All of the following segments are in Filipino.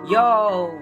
Yo!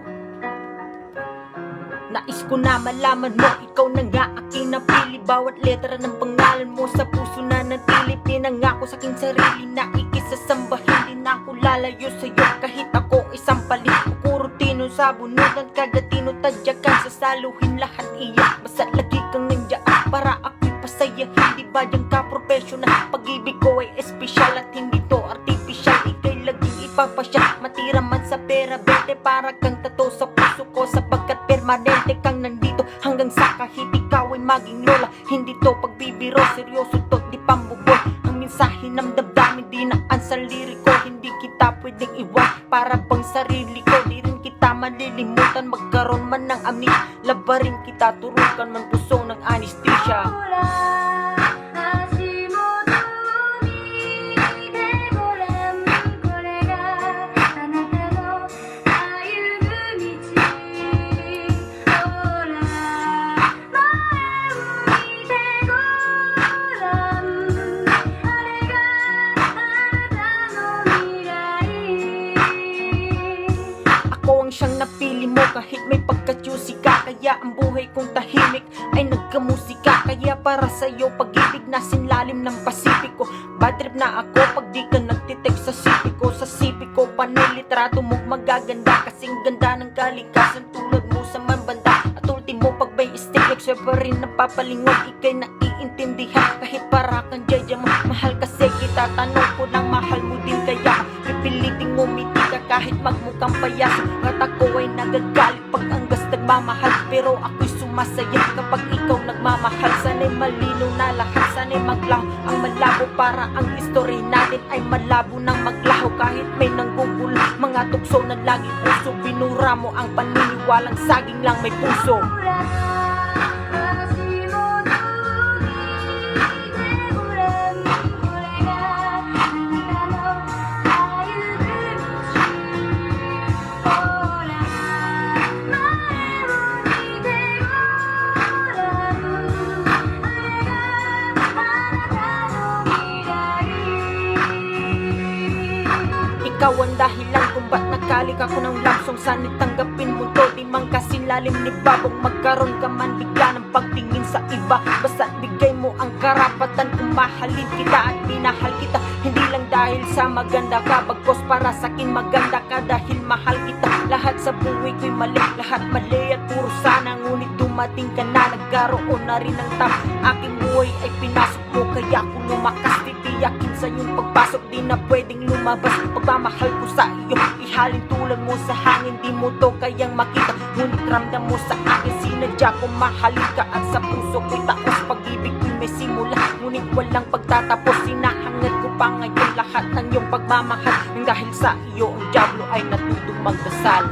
Nais ko na malaman mo, ikaw na nga aking napili. Bawat letra ng pangalan mo sa puso na natili. Pinangako sa aking sarili na ikisasamba. Hindi na ako lalayo sa'yo kahit ako isang palit. Kurutino sa bunutan, kada tinutadyakan, sasaluhin lahat iyak. Basta lagi kang nandiyan para ako'y pasaya. Hindi ba dyan ka professional? Pag-ibig ko ay espesyal at hindi to artificial. Ika'y laging ipapasya, matira man sa pera, bete para kang tato sa puso ko. Sapagkat permanente kang nandito hanggang sa kahit ikaw ay maging lola. Hindi to pagbibiro, seryoso to, di pambuboy. Ang mensahe ng damdamin di naan sa liriko. Hindi kita pwedeng iwan para pang sarili ko. Di rin kita malilimutan, magkaroon man ng amnesia. Labarin kita, turukan man puso ng anesthesia. Siyang napili mo kahit may pagka-juicy ka. Kaya ang buhay kong tahimik ay nagkamusika. Kaya para sa'yo pag-ibig na sinlalim ng Pasipiko. Bad trip na ako pag di ka nagtitext sa sipi ko. Sa sipi ko panay litrato mo magaganda. Kasing ganda ng kalikasan tulad mo sa manbanda. At ultimo pag may stick nagsiya pa rin napapalingon. Ika'y naiintindihan kahit para kang jaya mo. Mahal kasi kita, tanong ko ng mahal mo din. Kaya pipiliting ngumiti ka kahit magmukhang payaso. At ako ay nagagalit pag anggas nagmamahal. Pero ako'y sumasaya kapag ikaw nagmamahal. Sana'y malinaw na lahat, sana'y maglaho ang malabo. Para ang history natin ay malabo nang maglaho. Kahit may nanggugulo, mga tukso na lagi puso. Binura mo ang paniniwalang saging lang may puso. Ikaw ang dahilan kung ba't nakalik ako ng love song. Sana'y tanggapin mo to, di man kasing lalim ni babong. Magkaroon ka man bigla ng pagtingin sa iba. Basta bigay mo ang karapatan kung mahalin kita at minahal kita. Hindi lang dahil sa maganda ka, bagkos para sa'kin maganda ka dahil mahal kita. Lahat sa buhay ko'y mali, lahat mali at puro sana. Ngunit dumating ka na, nagkaroon na rin ng tama. Aking buhay ay pinasok mo, kaya ako lumakas. Titiyakin sa iyong pagpasok, di na pwedeng lumabas. Pagmamahal ko sa iyo, ihalin tulad mo sa hangin. Di mo to kayang makita, ngunit ramdam mo sa akin. Sinadya ko mahalin ka at sa puso ko'y taos. Pag-ibig ko'y may simula, ngunit walang pagtatapos. Sinahangad ko pa ngayon lahat ng iyong pagmamahal. Nang dahil sa iyo, ang dyablo ay natutong magdasal.